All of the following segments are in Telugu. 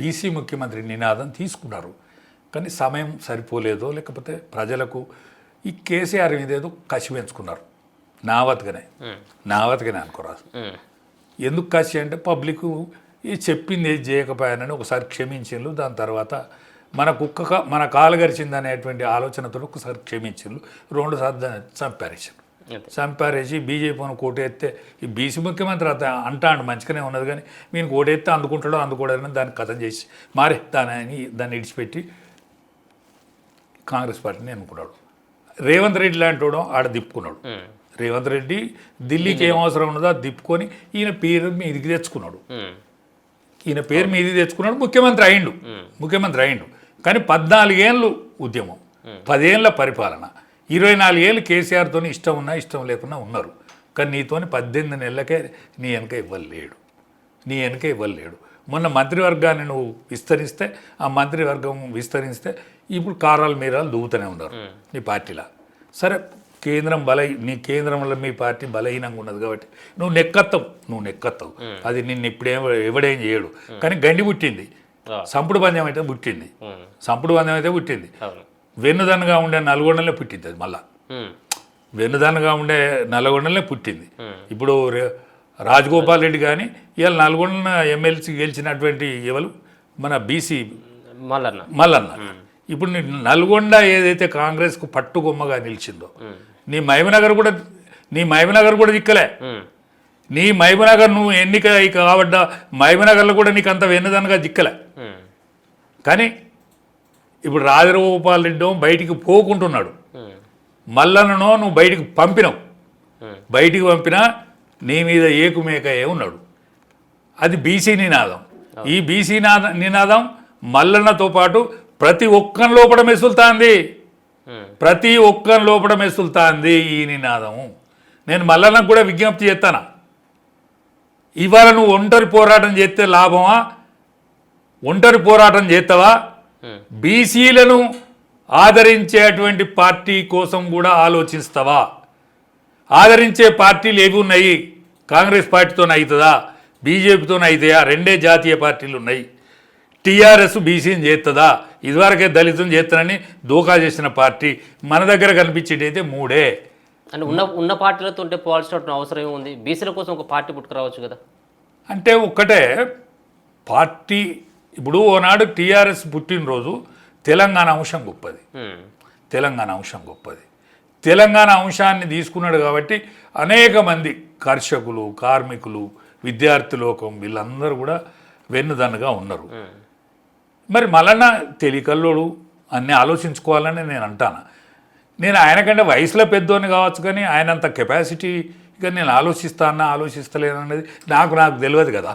బీసీ ముఖ్యమంత్రి నినాదం తీసుకున్నారు. కానీ సమయం సరిపోలేదో లేకపోతే ప్రజలకు ఈ కేసీఆర్ మీద ఏదో కసి పెంచుకున్నారు. నావతగానే అనుకోరాదు. ఎందుకు కసి అంటే పబ్లిక్ ఈ చెప్పింది ఏది చేయకపోయానని ఒకసారి క్షమించిండ్రు. దాని తర్వాత మన కాలు గరిచింది అనేటువంటి ఆలోచనతో ఒకసారి క్షమించిండ్రు. రెండోసారి దాన్ని చంపారేసి బీజేపీని కోటెత్తే ఈ బీసీ ముఖ్యమంత్రి అంటాడు మంచిగానే ఉన్నది, కానీ మీరు కోటెత్తే అందుకుంటాడో అందుకోడని దాన్ని కథం చేసి మారే దాన్ని ఇడిచిపెట్టి కాంగ్రెస్ పార్టీని ఎన్నుకున్నాడు. రేవంత్ రెడ్డి లాంటి వాడు ఆడ దిప్పుకున్నాడు. రేవంత్ రెడ్డి ఢిల్లీకి ఏం అవసరం ఉన్నదో అది దిప్పుకొని ఈయన పేరు మీదికి తెచ్చుకున్నాడు. ముఖ్యమంత్రి అయిండు. కానీ 14 ఏళ్ళు ఉద్యమం, 10 ఏళ్ళ పరిపాలన, 24 ఏళ్ళు కేసీఆర్తో ఇష్టం ఉన్నా ఇష్టం లేకున్నా ఉన్నారు. కానీ నీతోని 18 నెలలకే నీ వెనక ఇవ్వలేడు. మొన్న మంత్రివర్గాన్ని నువ్వు విస్తరిస్తే ఆ మంత్రివర్గం విస్తరిస్తే ఇప్పుడు కారాలు మీరాలు దూగుతూనే ఉన్నారు నీ పార్టీలో. సరే నీ కేంద్రంలో మీ పార్టీ బలహీనంగా ఉన్నది కాబట్టి నువ్వు నెక్కత్తవు. అది నిన్ను ఎవడేం చేయడు. కానీ గండి పుట్టింది, సంపుడు పందెం అయితే పుట్టింది. వెన్నుదన్నుగా ఉండే నల్గొండలే పుట్టింది. అది మళ్ళా వెన్నుదన్నుగా ఉండే నల్గొండలే పుట్టింది. ఇప్పుడు రాజగోపాల్ రెడ్డి కానీ ఇవాళ నల్గొండ ఎమ్మెల్సీ గెలిచినటువంటి ఎవరు మన బీసీ మల్లన్న. ఇప్పుడు నల్గొండ ఏదైతే కాంగ్రెస్కు పట్టుగొమ్మగా నిలిచిందో నీ మహబూబ్నగర్ కూడా దిక్కలే. నీ మహబూబ్నగర్ నువ్వు ఎన్నిక కాబడ్డా మహబూబ్నగర్లో కూడా నీకు అంత వెన్నుదన్నుగా దిక్కలే. కానీ ఇప్పుడు రాజగోపాల్ రెడ్డి బయటికి పోకుంటున్నాడు. మల్లన్ననో నువ్వు బయటికి పంపినా నీ మీద ఏకుమేకయే ఉన్నాడు. అది బీసీ నినాదం. ఈ బీసీ నినాదం మల్లన్నతో పాటు ప్రతి ఒక్కని లోపల మెసులుతాంది ఈ నినాదము. నేను మల్లన్నకు కూడా విజ్ఞప్తి చేస్తాను, ఇవాళ నువ్వు ఒంటరి పోరాటం చేస్తే లాభమా, ఒంటరి పోరాటం చేస్తావా, బీసీలను ఆదరించేటువంటి పార్టీ కోసం కూడా ఆలోచిస్తావా? ఆదరించే పార్టీలు ఏవి ఉన్నాయి? కాంగ్రెస్ పార్టీతోనే అవుతుందా, బీజేపీతోనే అవుతాయా? 2 జాతీయ పార్టీలు ఉన్నాయి. టీఆర్ఎస్ బీసీని చేస్తుందా? ఇదివరకే దళితుని చేస్తానని దోకా చేసిన పార్టీ మన దగ్గర కనిపించేటైతే 3 అంటే ఉన్న పార్టీలతో ఉంటే పోవాల్సిన అవసరం ఏముంది? బీసీల కోసం ఒక పార్టీ పుట్టుకురావచ్చు కదా. అంటే ఒక్కటే పార్టీ. ఇప్పుడు ఓనాడు టీఆర్ఎస్ పుట్టినరోజు తెలంగాణ అంశం గొప్పది. తెలంగాణ అంశాన్ని తీసుకున్నాడు కాబట్టి అనేక మంది కర్షకులు, కార్మికులు, విద్యార్థి లోకం వీళ్ళందరూ కూడా వెన్నుదన్నుగా ఉన్నారు. మరి మళ్ళా తెలికల్లోడు అన్నీ ఆలోచించుకోవాలని నేను అంటాను. నేను ఆయనకంటే వయసులో పెద్దోని కావచ్చు, కానీ ఆయనంత కెపాసిటీగా నేను ఆలోచిస్తలేనన్నది నాకు తెలియదు కదా.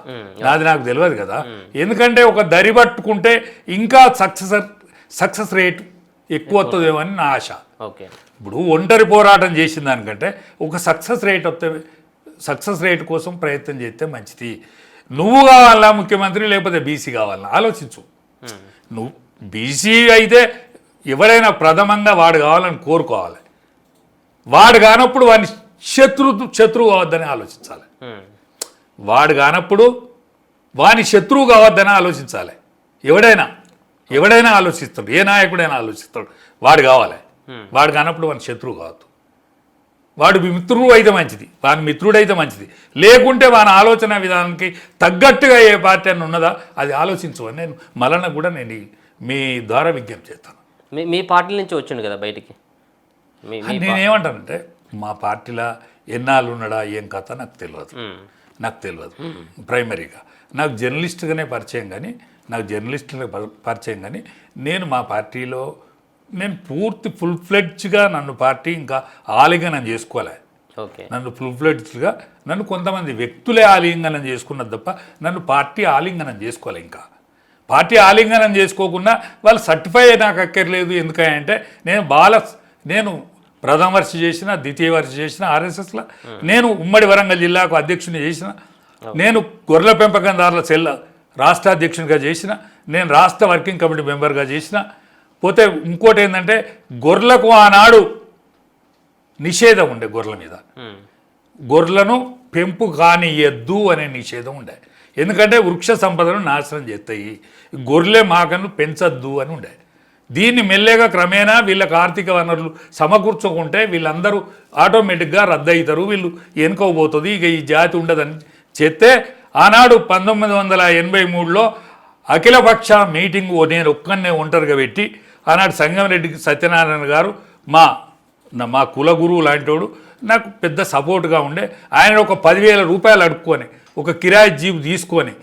నాకు తెలియదు కదా. ఎందుకంటే ఒక దరి పట్టుకుంటే ఇంకా సక్సెస్ రేట్ ఎక్కువ వస్తుందేమో అని నా ఆశ. ఇప్పుడు ఒంటరి పోరాటం చేసిన దానికంటే ఒక సక్సెస్ రేట్ కోసం ప్రయత్నం చేస్తే మంచిది. నువ్వు కావాలా ముఖ్యమంత్రి, లేకపోతే బీసీ కావాలా? ఆలోచించు. నువ్వు బీసీ అయితే ఎవరైనా ప్రథమంగా వాడు కావాలని కోరుకోవాలి. వాడు కానప్పుడు వాడిని శత్రువు కావద్దని ఆలోచించాలి. వాడు కానప్పుడు వాని శత్రువు కావద్దని ఆలోచించాలి. ఎవడైనా ఆలోచిస్తాడు, ఏ నాయకుడైనా ఆలోచిస్తాడు. వాడు కావాలి. వాడు కానప్పుడు వాని శత్రువు కావద్దు. వాడు మిత్రుడు అయితే మంచిది, వాని మిత్రుడైతే మంచిది. లేకుంటే వాని ఆలోచన విధానానికి తగ్గట్టుగా ఏ పార్టీ అని ఉన్నదా అది ఆలోచించు అని నేను మళ్ళీ కూడా నేను మీ ద్వారా విజ్ఞప్తి చేస్తాను. మీ పార్టీ నుంచి వచ్చిండు కదా బయటికి. నేనేమంటానంటే మా పార్టీలో ఎన్నాళ్ళు ఉన్నాడా ఏం కథ నాకు తెలియదు. ప్రైమరీగా నాకు జర్నలిస్ట్గానే పరిచయం, కానీ నేను మా పార్టీలో పూర్తి ఫుల్ ఫ్లెడ్జ్గా నన్ను పార్టీ ఇంకా ఆలింగనం చేసుకోలే. నన్ను ఫుల్ ఫ్లెడ్జ్గా కొంతమంది వ్యక్తులే ఆలింగనం చేసుకున్నది తప్ప నన్ను పార్టీ ఆలింగనం చేసుకోలే. ఇంకా పార్టీ ఆలింగనం చేసుకోకుండా వాళ్ళు సర్టిఫై నాకు అక్కర్లేదు. ఎందుకంటే నేను ప్రథమ వర్ష చేసిన, ద్వితీయ వర్ష చేసిన ఆర్ఎస్ఎస్లో, నేను ఉమ్మడి వరంగల్ జిల్లాకు అధ్యక్షుని చేసిన, నేను గొర్రెల పెంపకందారుల రాష్ట్ర అధ్యక్షునిగా చేసిన, నేను రాష్ట్ర వర్కింగ్ కమిటీ మెంబర్గా చేసిన. పోతే ఇంకోటి ఏంటంటే గొర్రెలకు ఆనాడు నిషేధం ఉండే, గొర్రెల మీద గొర్రెలను పెంపు కానియద్దు అనే నిషేధం ఉండే. ఎందుకంటే వృక్ష సంపదను నాశనం చేస్తాయి, గొర్రె మాకను పెంచద్దు అని ఉండే. దీన్ని మెల్లగా క్రమేణా వీళ్ళకి ఆర్థిక వనరులు సమకూర్చుకుంటే వీళ్ళందరూ ఆటోమేటిక్గా రద్దు అవుతారు, వీళ్ళు ఎన్నుకోబోతుంది, ఇక ఈ జాతి ఉండదని చెప్తే ఆనాడు 1983లో అఖిలపక్ష మీటింగ్ నేను ఒక్కనే ఒంటరిగా పెట్టి ఆనాడు సంగమరెడ్డి సత్యనారాయణ గారు మా కుల గురువు లాంటివాడు నాకు పెద్ద సపోర్ట్గా ఉండే. ఆయన ఒక 10,000 రూపాయలు అడుక్కొని ఒక కిరాయి జీప్ తీసుకొని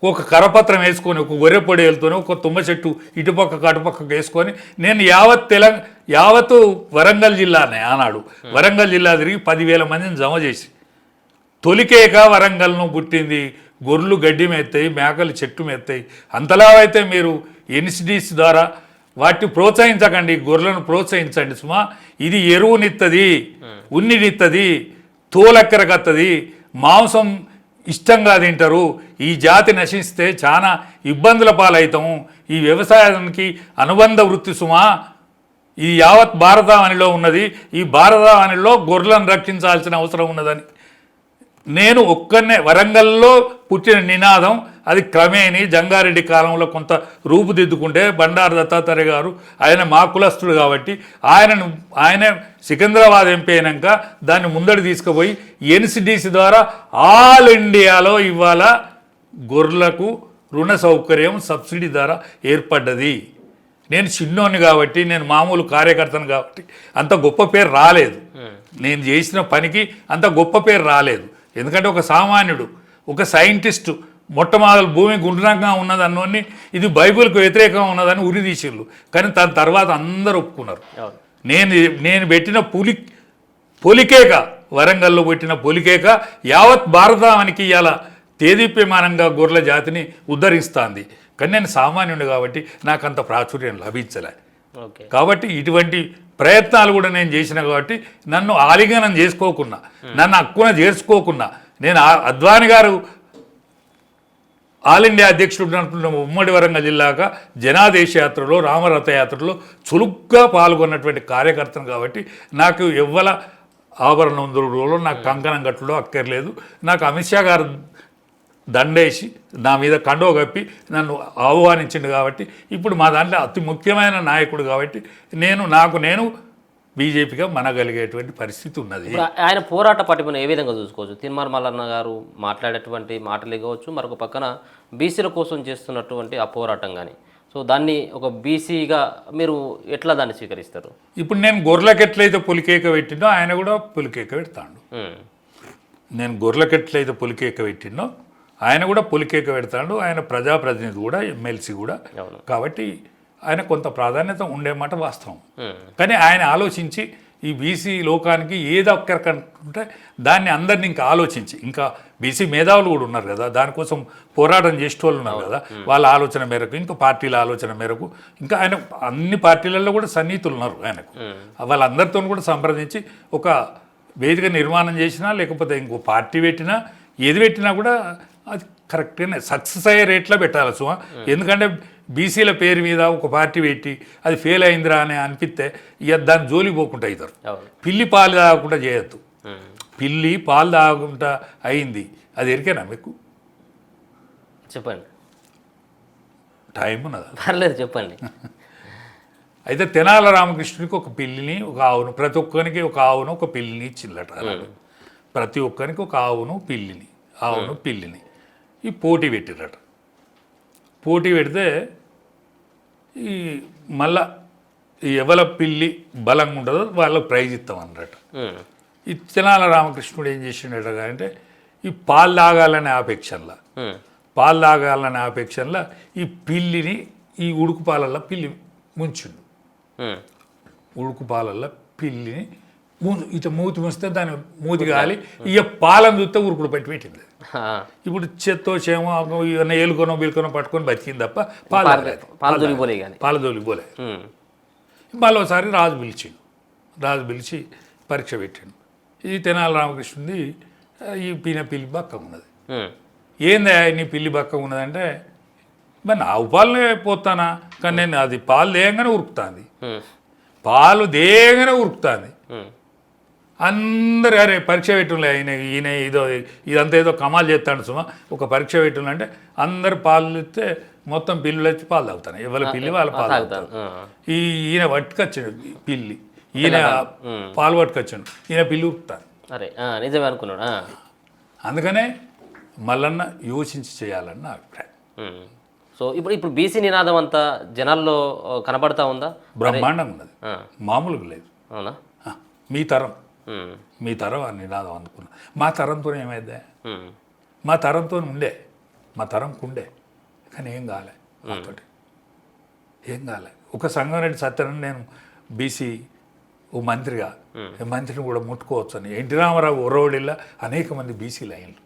ఒక కరపత్రం వేసుకొని ఒక గొర్రె పొడి వెళ్తూనే ఒక తుమ్మ చెట్టు ఇటుపక్కకు అటుపక్కకు వేసుకొని నేను యావత్తు వరంగల్ జిల్లానే ఆనాడు వరంగల్ జిల్లా తిరిగి 10,000 మందిని జమ చేసి తొలికేక వరంగల్ను పుట్టింది. గొర్రెలు గడ్డి మేస్తాయి, మేకలు చెట్టు మేస్తాయి. అంతలా అయితే మీరు ఎన్సిడిసి ద్వారా వాటిని ప్రోత్సహించకండి, గొర్రెలను ప్రోత్సహించండి సుమా. ఇది ఎరువునిత్తది, ఉన్నినిత్తది, తోలెక్కరకత్తది, మాంసం ఇష్టంగా తింటారు. ఈ జాతి నశిస్తే చాలా ఇబ్బందుల పాలవుతాము. ఈ వ్యవసాయానికి అనుబంధ వృత్తి సుమా. ఈ యావత్ భారతావనిలో ఉన్నది. ఈ భారతావనిలో గొర్రెలను రక్షించాల్సిన అవసరం ఉన్నదని నేను ఒక్కనే వరంగల్లో పుట్టిన నినాదం అది క్రమేణి జంగారెడ్డి కాలంలో కొంత రూపుదిద్దుకుంటే బండారు దత్తాత్రేయ గారు ఆయన మా కులస్తుడు కాబట్టి ఆయన సికింద్రాబాద్ ఎంపీ అయినాక దాన్ని ముందడి తీసుకుపోయి ఎన్సిడిసి ద్వారా ఆల్ ఇండియాలో ఇవాళ గొర్రెలకు రుణ సౌకర్యం సబ్సిడీ ద్వారా ఏర్పడ్డది. నేను చిన్నోని కాబట్టి, నేను మామూలు కార్యకర్తను కాబట్టి అంత గొప్ప పేరు రాలేదు. నేను చేసిన పనికి అంత గొప్ప పేరు రాలేదు. ఎందుకంటే ఒక సామాన్యుడు, ఒక సైంటిస్టు మొట్టమొదటి భూమి గుండ్రంగా ఉన్నదన్నోని ఇది బైబిల్కు వ్యతిరేకంగా ఉన్నదని ఉరిదీసిళ్ళు. కానీ దాని తర్వాత అందరూ ఒప్పుకున్నారు. నేను పెట్టిన పొలికేక వరంగల్లో పెట్టిన పొలికేక యావత్ భారతానికి ఇవాళ తేదీప్యమానంగా గొర్రెల జాతిని ఉద్ధరిస్తుంది. కానీ నేను సామాన్యుడు కాబట్టి నాకు అంత ప్రాచుర్యం లభించలే. కాబట్టి ఇటువంటి ప్రయత్నాలు కూడా నేను చేసిన కాబట్టి నన్ను ఆలింగనం చేసుకోకున్నా, నన్ను హక్కున చేర్చుకోకున్నా, నేను అద్వాని గారు ఆల్ ఇండియా అధ్యక్షుడు అనుకున్న ఉమ్మడి వరంగల్ జిల్లాగా జనాదేశ యాత్రలో రామరథయాత్రలో చురుగ్గా పాల్గొన్నటువంటి కార్యకర్తను కాబట్టి నాకు ఎవ్వల ఆభరణం దొరకడంలో నాకు కంకణం కట్టడంలో అక్కర్లేదు. నాకు అమిత్ షా గారు దండేసి నా మీద కండవ కప్పి నన్ను ఆహ్వానించిండు కాబట్టి ఇప్పుడు మా దాంట్లో అతి ముఖ్యమైన నాయకుడు కాబట్టి నేను బీజేపీగా మనగలిగేటువంటి పరిస్థితి ఉన్నది. ఆయన పోరాట పటిమను ఏ విధంగా చూసుకోవచ్చు? తిరుమల మల్లన్న గారు మాట్లాడేటువంటి మాటలు కావచ్చు, మరొక పక్కన బీసీల కోసం చేస్తున్నటువంటి ఆ పోరాటం కానీ, సో దాన్ని ఒక బీసీగా మీరు ఎట్లా దాన్ని స్వీకరిస్తారు? ఇప్పుడు నేను గొర్రెలకు ఎట్లయితే పొలికేక పెట్టినో ఆయన కూడా పొలికేక పెడతాడు. నేను గొర్రెలకు ఎట్లయితే పొలికేక పెట్టినో ఆయన కూడా పొలికేక పెడతాడు. ఆయన ప్రజాప్రతినిధి కూడా, ఎమ్మెల్సీ కూడా. కాబట్టి ఆయన కొంత ప్రాధాన్యత ఉండే మాట వాస్తవం. కానీ ఆయన ఆలోచించి ఈ బీసీ లోకానికి ఏదో ఒక్కరికంటే దాన్ని అందరినీ ఇంకా ఆలోచించి, ఇంకా బీసీ మేధావులు కూడా ఉన్నారు కదా, దానికోసం పోరాటం చేసేటోళ్ళు ఉన్నారు కదా, వాళ్ళ ఆలోచన మేరకు, ఇంకా పార్టీల ఆలోచన మేరకు, ఇంకా ఆయన అన్ని పార్టీలలో కూడా సన్నిహితులు ఉన్నారు ఆయనకు. వాళ్ళందరితో కూడా సంప్రదించి ఒక వేదిక నిర్మాణం చేసినా లేకపోతే ఇంకో పార్టీ పెట్టినా ఏది పెట్టినా కూడా అది కరెక్ట్గానే సక్సెస్ అయ్యే రేట్లో పెట్టాలి సుమా. ఎందుకంటే బీసీల పేరు మీద ఒక పార్టీ పెట్టి అది ఫెయిల్ అయిందిరా అని అనిపిస్తే ఇక దాన్ని జోలి పోకుండా అవుతారు. పిల్లి పాలు తాగకుండా చేయొద్దు. పిల్లి పాలు తాగకుండా అయింది, అది ఎరికేనా మీకు? చెప్పండి, టైం ఉన్నదా? పర్లేదు చెప్పండి. అయితే తెనాల రామకృష్ణుడికి ఒక పిల్లిని, ఒక ఆవును, ప్రతి ఒక్కరికి ఒక ఆవును ఒక పిల్లిని ఇచ్చిల్లట. ప్రతి ఒక్కరికి ఒక ఆవును పిల్లిని ఈ పోటీ పెట్టిరట. పోటీ పెడితే ఈ మళ్ళా ఎవల పిల్లి బలంగా ఉంటుందో వాళ్ళకి ప్రైజ్ ఇస్తామన్నట. ఈ తెనాల రామకృష్ణుడు ఏం చేసిండట అంటే ఈ పాలు తాగాలనే ఆపేక్షంలో ఈ పిల్లిని ఈ ఉడుకు పాలల్లో పిల్లి ముంచిండు. ఉడుకు పాలల్లో పిల్లిని ఇట్లా మూతి ముస్తే దాని మూతి కాలి ఇక పాలను చూస్తే ఉరుకుడు పెట్టింది. ఇప్పుడు చెత్తో చేమో ఇవన్నీ ఏలుకొనో బీలుకొనో పట్టుకొని బతికింది తప్ప పాలదోలి పోలే. మళ్ళీ ఒకసారి రాజు పిలిచి పరీక్ష పెట్టాడు. ఈ తెనాల రామకృష్ణుడి ఈ పిల్లి బక్క ఉన్నది. ఏందా నీ పిల్లి బక్క ఉన్నదంటే మరి నా పాలనే పోతానా, కానీ నేను అది పాలు దేయంగానే ఉరుకుతుంది. అందరు అరే పరీక్ష పెట్టులే ఈయన ఇదంతా ఏదో కమాల్ చేస్తాడు సుమా ఒక పరీక్ష పెట్టులు అంటే అందరు పాలు ఇస్తే మొత్తం పిల్లులు వచ్చి పాలు తాగుతాను ఎవరి పిల్లి వాళ్ళ పాలు తాగుతారు ఈయన పట్టుకొచ్చాడు పిల్లి ఈయన పాలు పట్టుకొచ్చాడు ఈయన పిల్లి ఉరుకుతాను అరే నిజమే అనుకున్నాడు అందుకనే మల్లన్న యోచించి చేయాలన్న నా అభిప్రాయం సో ఇప్పుడు బీసీ నినాదం అంతా జనాల్లో కనబడతా ఉందా బ్రహ్మాండంగా ఉన్నది మామూలుగా లేదు అవునా మీ తరం ఆ నినాదం అనుకున్నా మా తరంతో ఏమైందే మా తరంతో ఉండే మా తరంకు ఉండే కానీ ఏం కాలే నాతోటి ఏం కాలే ఒక సంగారెడ్డి సత్యనారాయణ నేను బీసీ ఓ మంత్రిగా మంత్రిని కూడా ముట్టుకోవచ్చు అని ఎన్టీ రామారావు ఒరవడిలో అనేక మంది బీసీ లైన్లు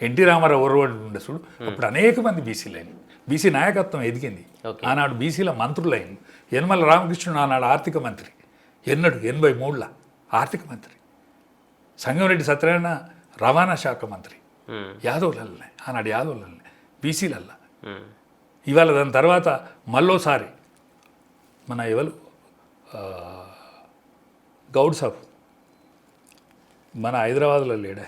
ఎన్టీ రామారావు ఒరవడి ఉండే చూడు అప్పుడు అనేక మంది బీసీ లైన్లు బీసీ నాయకత్వం ఎదిగింది ఆనాడు బీసీల మంత్రులైన్లు యనమల రామకృష్ణుడు ఆనాడు ఆర్థిక మంత్రి 83లో ఆర్థిక మంత్రి సంగంరెడ్డి సత్యనారాయణ రవాణా శాఖ మంత్రి యాదవులల్లే ఆనాడు యాదవులల్లే బీసీలల్లా ఇవాళ దాని తర్వాత మళ్ళోసారి మన ఎవరు గౌడ్ సాబ్ మన హైదరాబాద్లో లేడే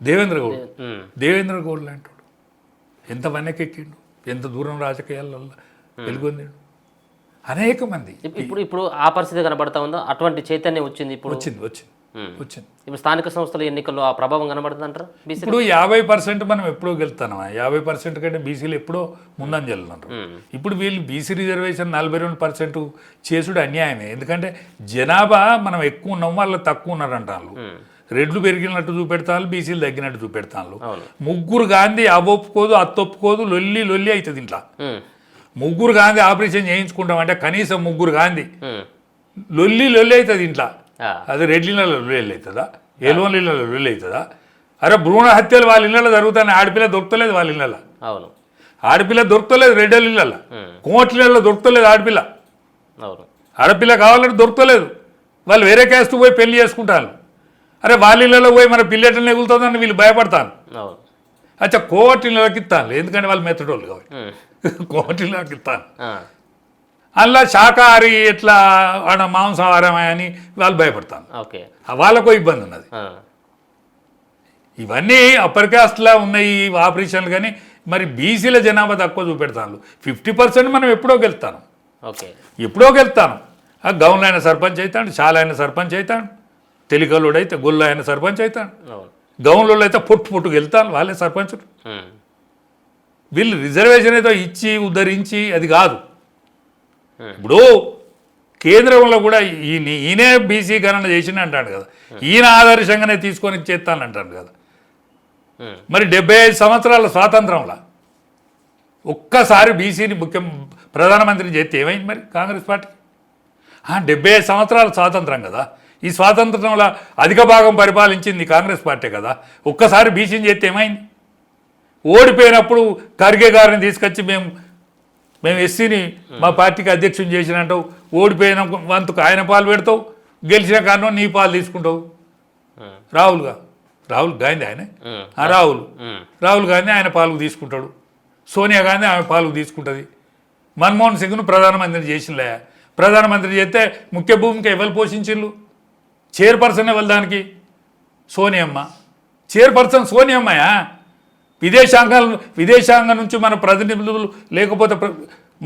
దేవేంద్ర గౌడ్ లాంటి ఎంత వెనకెక్కిండు ఎంత దూరం రాజకీయాలలో వెలుగొందిండు అనేక మంది ఇప్పుడు ఆ పరిస్థితి కనబడతా ఉందా అటువంటి చైతన్యం వచ్చింది ఇప్పుడు వచ్చింది ఇప్పుడు స్థానిక సంస్థల ఎన్నికల్లో ఆ ప్రభావం కనబడుతుంది అంటారా ఇప్పుడు 50% మనం ఎప్పుడో గెలుతాం 50% కంటే బీసీలు ఎప్పుడో ముందంజలున్నారు ఇప్పుడు వీళ్ళు బీసీ రిజర్వేషన్ 42% చేసుడు అన్యాయమే ఎందుకంటే జనాభా మనం ఎక్కువ ఉన్నాం వాళ్ళు తక్కువ ఉన్నారంటారు రెడ్లు పెరిగినట్టు చూపెడతాను బీసీలు తగ్గినట్టు చూపెడతాను ముగ్గురు గాంధీ అవొప్పుకోదు అత్తొప్పుకోదు లొల్లి అవుతుంది ఇంట్లో ముగ్గురు గాంధీ ఆపరేషన్ చేయించుకుంటామంటే కనీసం ముగ్గురు గాంధీ లొల్లి అవుతుంది ఇంట్లో అది రెడ్లిళ్ళలో లొల్లి అవుతుందా ఎలువలిళ్ళలో లొల్లి అవుతుందా అరే భ్రూణ హత్యలు వాళ్ళ ఇళ్ళలో జరుగుతాయి ఆడపిల్ల దొరకలేదు వాళ్ళ ఇళ్ళలో అవును ఆడపిల్ల దొరకలేదు రెడ్డల ఇళ్ళలో కోట్లలో దొరకలేదు ఆడపిల్ల ఆడపిల్ల కావాలంటే దొరకలేదు వాళ్ళు వేరే క్యాస్ట్ పోయి పెళ్లి చేసుకుంటారు అరే వాళ్ళ ఇళ్ళలో పోయి మన పిల్లెటలు ఎగులుతుందని వీళ్ళు భయపడతాను అచ్చా కోటిళ్ళకి ఇస్తాను ఎందుకంటే వాళ్ళు మెత్తడోళ్ళు కాబట్టి కోటిళ్ళకి ఇస్తాను అలా శాకాహారి ఎట్లా ఆడ మాంసాహారమే అని వాళ్ళు భయపడతాను వాళ్ళకో ఇబ్బంది ఉన్నది ఇవన్నీ అప్పర్ కాస్ట్లా ఉన్నాయి ఆపరేషన్లు కానీ మరి బీసీల జనాభా తక్కువ చూపెడతాను 50% మనం ఎప్పుడో గెలుస్తాను ఆ గౌన్లో అయిన సర్పంచ్ అవుతాడు చాలా అయిన సర్పంచ్ అవుతాడు తెలికల్లుడు అయితే గొల్ల అయిన సర్పంచ్ అవుతాడు గౌన్లో అయితే పొట్టు గెలుతాను వాళ్ళే సర్పంచులు వీళ్ళు రిజర్వేషన్ ఏదో ఇచ్చి ఉద్ధరించి అది కాదు ఇప్పుడు కేంద్రంలో కూడా ఈయనే బీసీ గణన చేసిన అంటాడు కదా ఈయన ఆదర్శంగానే తీసుకొని చేస్తానంటాడు కదా మరి 75 సంవత్సరాల స్వాతంత్రంలో ఒక్కసారి బీసీని ప్రధానమంత్రిని చేస్తే ఏమైంది మరి కాంగ్రెస్ పార్టీ 75 సంవత్సరాల స్వాతంత్రం కదా ఈ స్వాతంత్రంలో అధిక భాగం పరిపాలించింది కాంగ్రెస్ పార్టీ కదా ఒక్కసారి బీసీని చేస్తే ఏమైంది ఓడిపోయినప్పుడు ఖర్గే గారిని తీసుకొచ్చి మేము ఎస్సీని మా పార్టీకి అధ్యక్షుని చేసినంటావు ఓడిపోయిన వంతుకు ఆయన పాలు పెడతావు గెలిచిన కారణం నీ పాలు తీసుకుంటావు రాహుల్ గాంధీ ఆయన రాహుల్ గాంధీ ఆయన పాలకు తీసుకుంటాడు సోనియా గాంధీ ఆమె పాలకు తీసుకుంటుంది మన్మోహన్ సింగ్ను ప్రధానమంత్రి చేసినలే ప్రధానమంత్రి చేస్తే ముఖ్య భూమిక ఎవరు పోషించిళ్ళు చైర్పర్సన్ ఎవరు దానికి చైర్పర్సన్ సోనియమ్మయా విదేశాంగం నుంచి మన ప్రతినిధులు లేకపోతే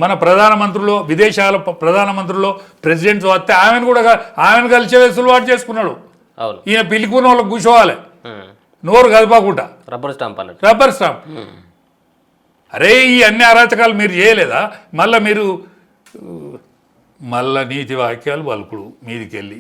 మన ప్రధానమంత్రులు విదేశాల ప్రధానమంత్రులు ప్రెసిడెంట్స్ వస్తే ఆమెను కలిసే వెసులుబాటు చేసుకున్నాడు ఈయన పిలుకున్న వాళ్ళకి కూర్చోవాలి నోరు కదపకుండా రబ్బర్ స్టాంప్ అరే ఈ అన్ని అరాచకాలు మీరు చేయలేదా మళ్ళీ నీతి వాక్యాలు పలుకుడు మీదికెళ్ళి